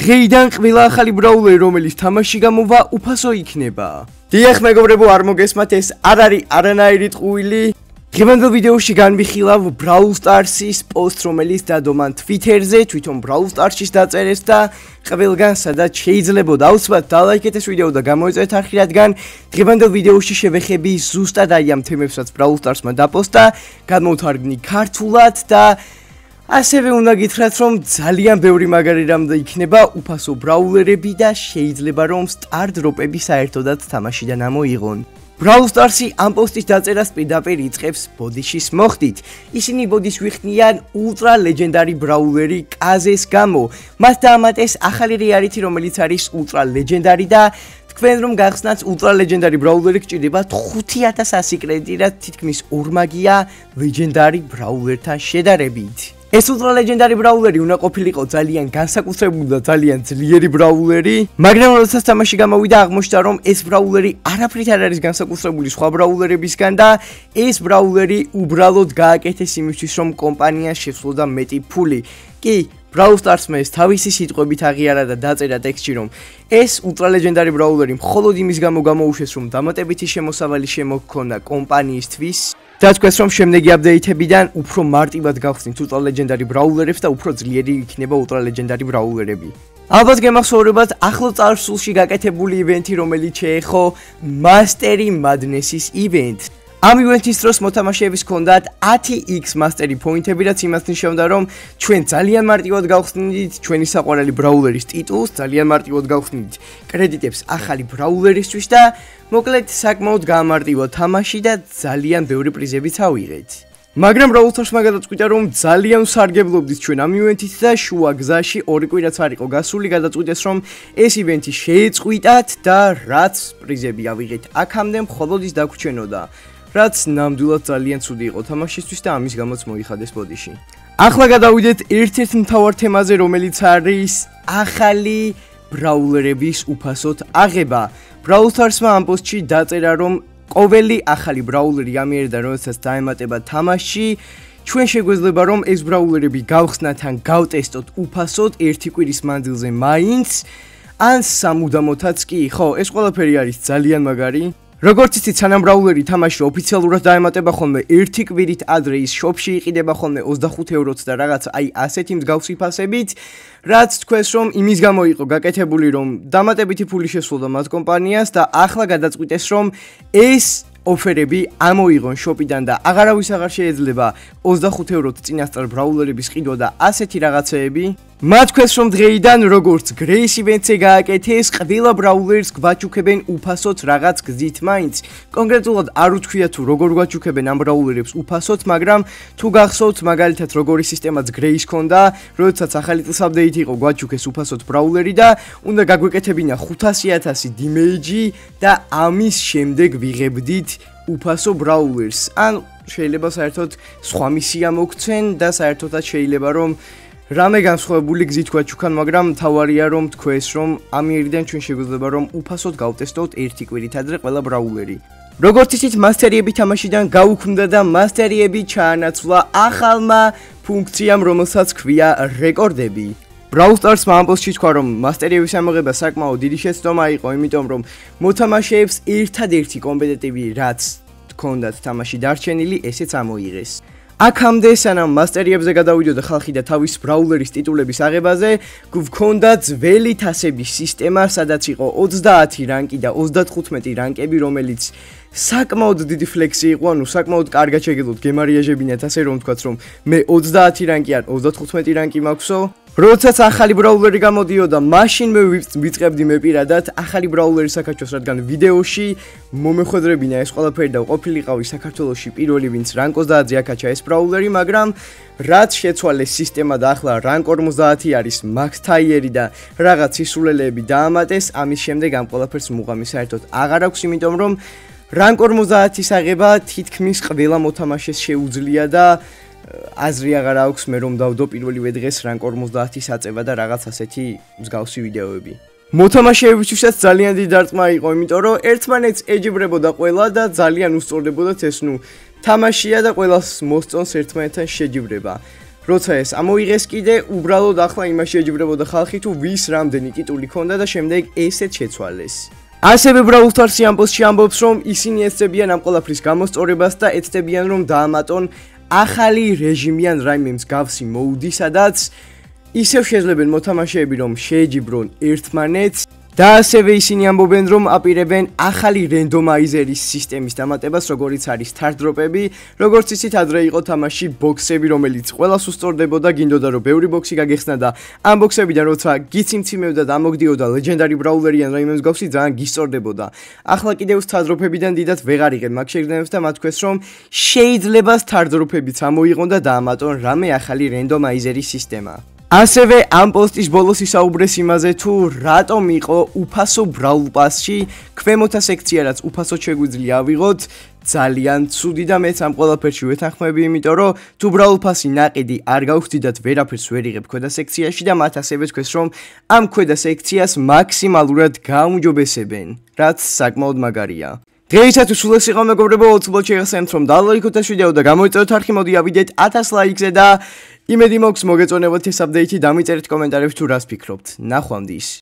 დღეიდან ყველა ახალი ბრაულერი, რომელიც თამაში გამოვა, უფასო იქნება. დიახ, მეგობრებო, არ მოგესმათ, ეს არ არის არანაირი ტყუილი. დღევანდელ ვიდეოში განვიხილავ Brawl Stars-ის პოსტს, რომელიც დადო მან Twitter-ზე, თვითონ Brawl Stars-ის დაწერეს და ყველგან სადაც შეიძლება დავსვათ, დალაიქეთ ეს ვიდეო და გამოეწვეთ არხი, რადგან დღევანდელ ვიდეოში შევეხები ზუსტად აი ამ თემებსაც Brawl Stars-მა დაპოსტა, გამოვთარგმნი ქართულად და ასევე უნდა გითხრათ, რომ ძალიან ბევრი მაგარი რამ და იქნება უფასო ბრაულერები და შეიძლება რომ სტარ დროპები საერთოდაც თამაშიდან ამოიღონ. Brawl Stars-ი ამ პოსტის დაწერას პირდაპირ იწყებს ბოდიშის მოხდით. ისინი ბოდიშს ვიხდნიან ულტრა ლეგენდარი ბრაულერი კაზეს გამო. მას დაამატეს ახალი რეალითი, რომელიც არის ულტრა ლეგენდარი და თქვენ რომ გახსნათ ულტრა ლეგენდარი ბრაულერი გჭირდება 5100 კრედიტი, რაც თითქმის ორმაგია ლეგენდარი ბრაულერთან შედარებით. ეს ულტრა ლეგენდარი ბრაულერი უნდა ყოფილიყო ძალიან განსაკუთრებული და ძალიან ძლიერი ბრაულერი, მაგრამ როდესაც თამაში გამოვიდა, აღმოჩნდა რომ ეს ბრაულერი არაფრით არ არის განსაკუთრებული სხვა ბრაულერებისგან და ეს ბრაულერი უბრალოდ გააკეთეს იმისთვის, რომ კომპანიას შეცვლოდა მეტი ფული. კი, Brawl Stars-მა ეს თავისი სიტყვებით აღიარა და დაწერა ტექსტში, რომ ეს ულტრა ლეგენდარი ბრაულერი მხოლოდ იმის გამო გამოუშვეს, რომ დამატებითი შემოსავალი შემოქონა კომპანიისთვის. და თქვენს რომ შემდეგი აპდეითებიდან უფრო მარტივად გავხსნით ულტრა ლეგენდარი ბრაულერებს და უფრო ძლიერი იქნება ულტრა ლეგენდარი ბრაულერები. ალბათ გემახსოვრებათ ახლო წარსულში გაკეთებული ივენთი, რომელიც შეეხო Mastery Madness-ის ივენთს. ამ ივენთის დროს მოთამაშეების ჰქონდათ 10x Mastery Point-ები, რაც იმას ნიშნავდა, რომ ჩვენ ძალიან მარტივად გავხსნით ჩვენი საყვარელი ბრაულერის ტიტულს, ძალიან მარტივად გავხსნით კრედიტებს ახალი ბრაულერისთვის და მოკლედ საკმაოდ გაამარტივა თამაში და ძალიან ბევრი პრიზებიც ავიღეთ. მაგრამ Brawl Stars-მა გადაწყვიტა, რომ ძალიან ვსარგებლობდით ჩვენ ამ ივენთით და შუა გზაში ორი კვირაც არ იყო გასული, გადაწყვიტეს, რომ ეს ივენთი შეეწყვიტათ და რაც პრიზები ავიღეთ აქამდე, მხოლოდ ის დაგვრჩენოდა. რაც ნამდვილად ძალიან ცუდი იყო თამაშისთვის და ამის გამოც მოიხადეს ბოდიში. ახლა გადავიდეთ ერთ-ერთ მთავარ თემაზე, რომელიც არის ახალი ბრაულერების უფასოდ აღება. Brawl Stars-მა ამ პოსტში დაწერა, რომ ყოველი ახალი ბრაულერი ამიერიდან როდესაც დაემატება თამაშში, ჩვენ შეგვეძლება რომ ეს ბრაულერები გავხსნათ ან გავტესტოთ უფასოდ ერთი კვირის მანძილზე მაინც, ან სამუდამოთაც კი, ხო, ეს ყველაფერი არის ძალიან მაგარი. როგორც იცით, სანამ ბრაულერი თამაშში ოფიციალურად დაემატება ხოლმე ერთი კვირით ადრე ის შოპში იყიდება ხოლმე 25 ევროც და რაღაც აი ასეთი მსგავსი ფასებით, რაც თქვენს რომ იმის გამო იყო გაკეთებული, რომ დამატებითი ფული შესულოდა მათ კომპანიას და ახლა გადაწყვიტეს, რომ ეს ოფერები ამოიღონ შოპიდან და აღარავის აღარ შეიძლება 25 ევროთ წინასწარ ბრაულერების ყიდვა და ასეთი რაღაცეები. მათ თქვენს რომ დღეიდან როგორც Grace Events-ზე გააკეთეს, ყველა ბრაულერს გვაჩუქებენ უფასოდ რაღაც გზით მაინც. კონკრეტულად არ უთქვია თუ როგორ გვაჩუქებენ ამ ბრაულერებს უფასოდ, მაგრამ თუ გახსოვთ, მაგალითად როგორი სისტემაც Grace ქონდა, როდესაც ახალი წლის აპდეიტი იყო, გვაჩუქეს უფასოდ ბრაულერი და უნდა გაგვეკეთებინა 500.000 დიმეიჯი და ამის შემდეგ ვიღებდით უფასო ბრაულერს. ან შეიძლება საერთოდ სხვა მისია მოგცენ და საერთოდაც შეიძლება რომ რამე განსხვავებული გზით გვაჩუქან, მაგრამ თავარია რომ თქვენს რომ ამიერიდან ჩვენ შეგვეძლება რომ უფასოდ გავტესტოთ ერთი კვირით ადრე ყველა ბრაულერი. როგორც იცით, მასტერიები თამაშიდან გაუქმდა და მასტერიები ჩაანაცვლა ახალმა ფუნქციამ, რომელსაც ქვია რეკორდები. Brawl Stars-მა ამ პოსტში თქვა, რომ მასტერიების ამოღება საკმაოდ დიდი შეცდომა იყო, იმიტომ რომ მოთამაშეებს ერთადერთი კომპეტიტივი რაც ჰქონდათ თამაში დარჩენილი, ესეც ამოიღეს. აქამდე სანამ მასტერიებზე გადავიდოდა ხალხი და თავის ბრაულერის ტიტულების აღებაზე, გვქონდა ძველი თასების სისტემა, სადაც იყო 30 რანკი და 35 რანკები, რომელიც საკმაოდ დიდი ფლექსი იყო, ანუ საკმაოდ კარგად შეგიძლიათ გემარიაჟებინათ, ასე რომ ვთქვათ, რომ მე 30 რანკი ან 35 რანკი მაქვსო. როდესაც ახალი ბრაულერი გამოდიოდა, მაშინ მე ვიწყებდი მე პირადად ახალი ბრაულერის საკაჩოს, რადგან ვიდეოში მომეხვედრებინა ეს ყველაფერი და ყოფილიყავი საქართველოში პირველი, ვინც რანკ 30-ზე აკაჩა ეს ბრაულერი, მაგრამ რაც შეცვალეს სისტემა და ახლა რანკ 50 არის max tier-ი და რაღაც სისულელეები დაამატეს, ამის შემდეგ ამ ყველაფერს მუღამი საერთოდ აღარ აქვს, იმიტომ რომ რანკ 50-ის აღება თითქმის ყველა მოთამაშეს შეუძლია და აზრი აღარ აქვს მე რომ დავდო პირველივე დღეს რანკ 50-ის აწევა და რაღაც ასეთი მსგავსი ვიდეოები. მოთამაშეებისთვისაც ძალიან დიდი დარტყმა იყო, იმიტომ რომ ერთმანეთს ეჯიბრებოდა ყველა და ძალიან უსწორდებოდათ ეს, თამაშია და ყველას მოსწონს ერთმანეთთან შეჯიბრება. როცა ეს ამოიღეს კიდე, უბრალოდ ახლა იმაში ეჯიბრებოდა ხალხი თუ ვის რამდენი ტიტული ჰქონდა და შემდეგ ესეც შეცვალეს. ასევე Brawl Stars-ი ამ პოსტში ამბობს, რომ ისინი ეცდებიან ამ ყველაფრის გამოსწორებას და ეცდებიან, რომ დაამატონ ახალი რეჟიმი ან რაიმე მსგავსი მოუდი, სადაც ისევ შეძლებენ მოთამაშეები, რომ შეეჯიბრონ ერთმანეთს და ასევე ისინი ამბობენ, რომ აპირებენ ახალი რენდომაიზერის სისტემის დამატებას, როგორც არის სტარტ-დროპები, როგორც იცით, ადრე იყო თამაში ბოქსები, რომელიც ყველას უსწორდებოდა, გინდოდა რომ ბევრი ბოქსი გაგეხსნა და ამ ბოქსებიდან როცა გიციმციმებდა და ამოგდიოდა ლეგენდარი ბრაულერი ან რაიმე მსგავსი, ძალიან გისწორდებოდა. ახლა კიდევ სტარტ-დროპებიდან დიდად ვეღარ იღებ მაგ შეგრძნებებს და მათ ქვეს, რომ შეიძლება სტარტ-დროპებიც ამოიღონ და დაამატონ რამე ახალი რენდომაიზერის სისტემა. ასევე ამ პოსტის ბოლოს ისაუბრეს იმაზე თუ რატომ იყო უფასო Brawl Pass-ში ქვემოთა სექცია, რაც უფასოდ შეგვიძლია ავიღოთ, ძალიან ცუდი და მეც ამ ყველაფერში ვეთანხმები, იმიტომ რომ თუ Brawl Pass-ი ნაყიდი არ გავხდიდათ, ვერაფერს ვერ იღებ ქვედა სექციაში და მათ ასევე თქვეს, რომ ამ ქვედა სექციას მაქსიმალურად გაუმჯობესებენ, რაც საკმაოდ მაგარია. დღეისათვის სულ ეს იყო მეგობრებო, უცბად შეიხსენებთ რომ დალაიქოთ ეს ვიდეო და გამოიწეროთ არხი, მოდი ავიდეთ 1000 ლაიქზე და იმედი მაქვს მოგეწონებათ ეს აპდეიტი, დამიწერეთ კომენტარებში თუ რას ფიქრობთ. ნახვამდის.